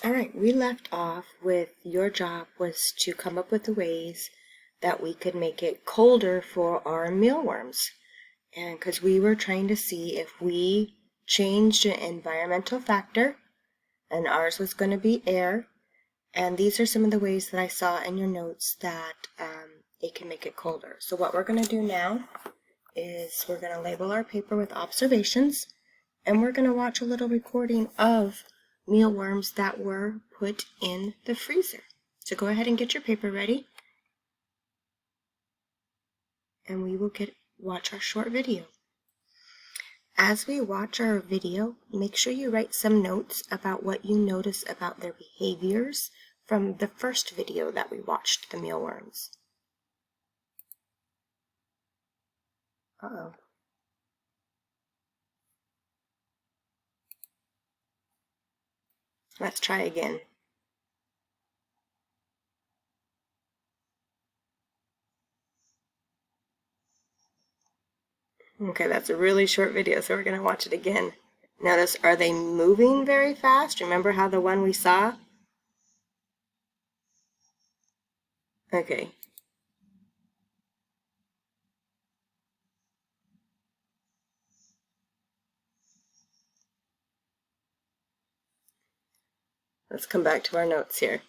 All right, we left off with your job was to come up with the ways that we could make it colder for our mealworms. And because we were trying to see if we changed an environmental factor, and ours was going to be air. And these are some of the ways that I saw in your notes that it can make it colder. So what we're going to do now is we're going to label our paper with observations, and we're going to watch a little recording of mealworms that were put in the freezer. So go ahead and get your paper ready, and we will watch our short video. As we watch our video, make sure you write some notes about what you notice about their behaviors from the first video that we watched, the mealworms. Uh-oh. Let's try again. Okay, that's a really short video, so we're going to watch it again. Notice, are they moving very fast? Remember how the one we saw? Okay. Let's come back to our notes here.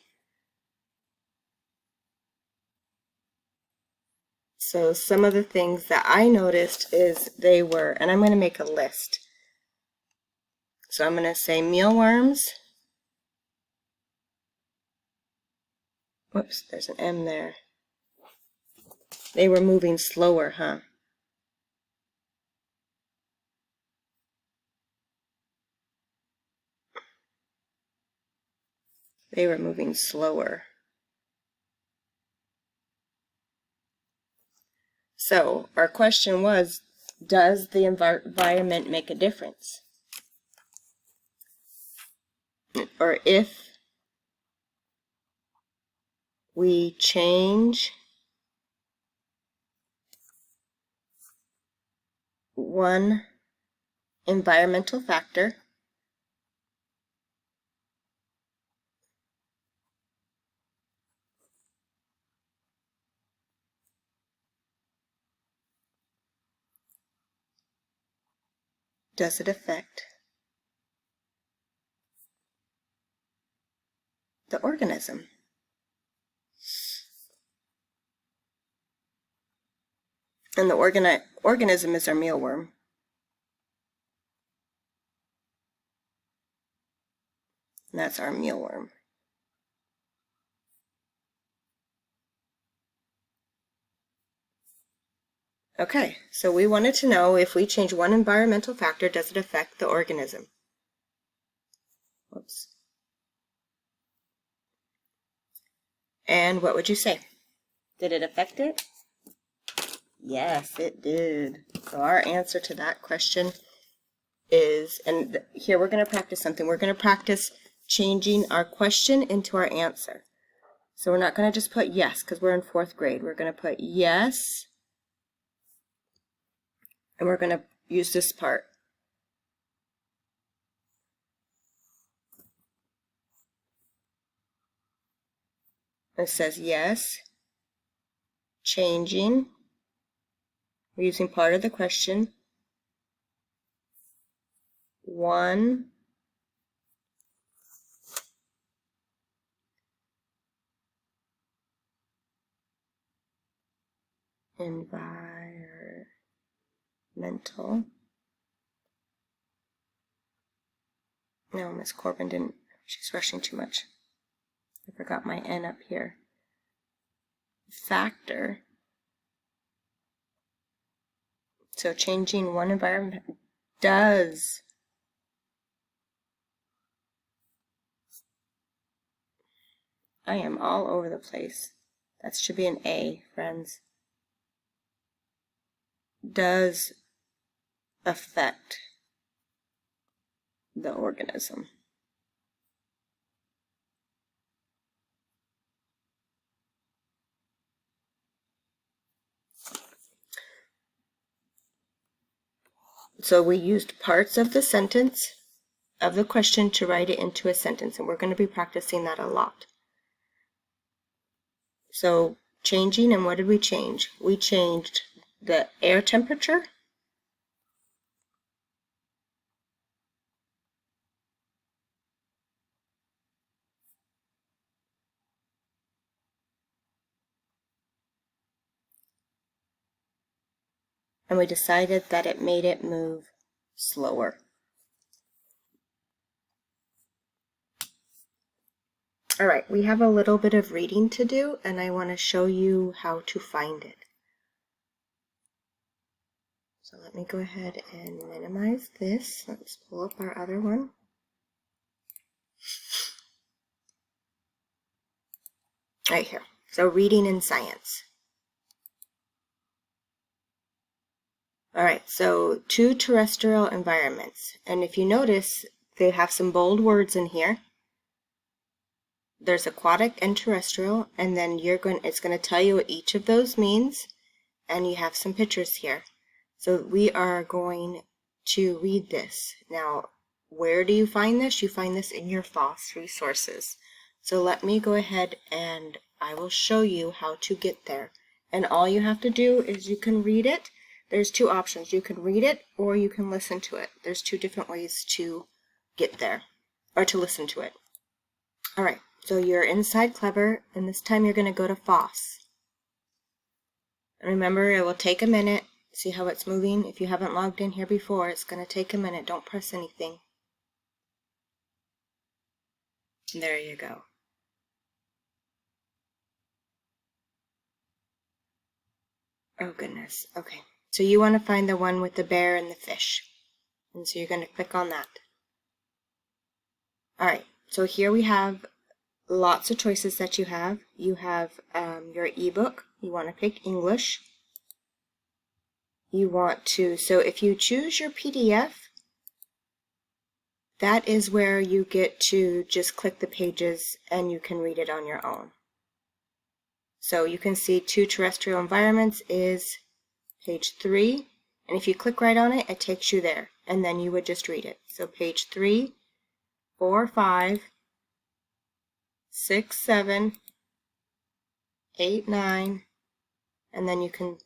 So some of the things that I noticed is they were, and I'm going to make a list. So I'm going to say mealworms. Whoops, there's an M there. They were moving slower, huh? They were moving slower. So our question was, does the environment make a difference? Or if we change one environmental factor, does it affect the organism? And the organism is our mealworm. And that's our mealworm. Okay, so we wanted to know if we change one environmental factor, does it affect the organism? Whoops. And what would you say? Did it affect it? Yes, it did. So our answer to that question is, and here we're going to practice something. We're going to practice changing our question into our answer. So we're not going to just put yes because we're in 4th grade. We're going to put yes, and we're going to use this part. It says yes, changing. We're using part of the question. One environmental. No, Miss Corbin didn't. She's rushing too much. I forgot my N up here. Factor. So changing one environment does I am all over the place. That should be an A, friends. Does affect the organism. So we used parts of the sentence of the question to write it into a sentence, and we're going to be practicing that a lot. So changing, and what did we change? We changed the air temperature, and we decided that it made it move slower. All right, we have a little bit of reading to do, and I want to show you how to find it. So let me go ahead and minimize this. Let's pull up our other one. Right here. So reading in science. All right, so 2 terrestrial environments. And if you notice, they have some bold words in here. There's aquatic and terrestrial, and then it's going to tell you what each of those means, and you have some pictures here. So we are going to read this. Now, where do you find this? You find this in your FOSS resources. So let me go ahead and I will show you how to get there. And all you have to do is you can read it. There's 2 options. You can read it or you can listen to it. There's 2 different ways to get there, or to listen to it. All right, so you're inside Clever, and this time you're going to go to FOSS. And remember, it will take a minute. See how it's moving? If you haven't logged in here before, it's going to take a minute. Don't press anything. There you go. Oh goodness. Okay. So you want to find the one with the bear and the fish. And so you're going to click on that. Alright. So here we have lots of choices that you have. You have your ebook. You want to pick English. You want to, so if you choose your PDF, that is where you get to just click the pages and you can read it on your own. So you can see 2 terrestrial environments is page 3, and if you click right on it, it takes you there, and then you would just read it. So page 3, 4, 5, 6, 7, 8, 9, and then you can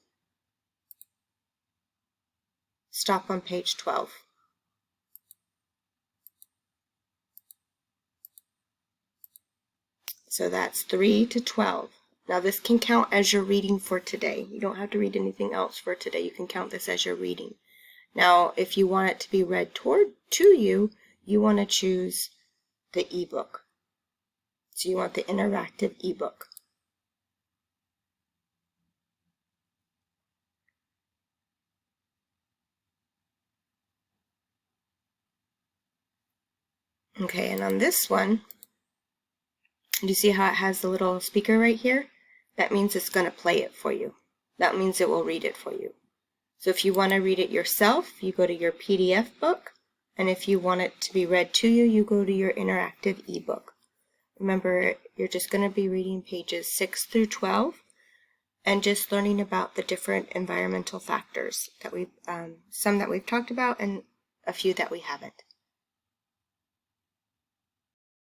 stop on page 12. So that's 3 to 12. Now this can count as your reading for today. You don't have to read anything else for today. You can count this as your reading. Now if you want it to be read to you, you want to choose the ebook. So you want the interactive ebook. Okay, and on this one, do you see how it has the little speaker right here? That means it's going to play it for you. That means it will read it for you. So if you want to read it yourself, you go to your PDF book, and if you want it to be read to you, you go to your interactive ebook. Remember, you're just going to be reading pages 6 through 12 and just learning about the different environmental factors that some that we've talked about and a few that we haven't.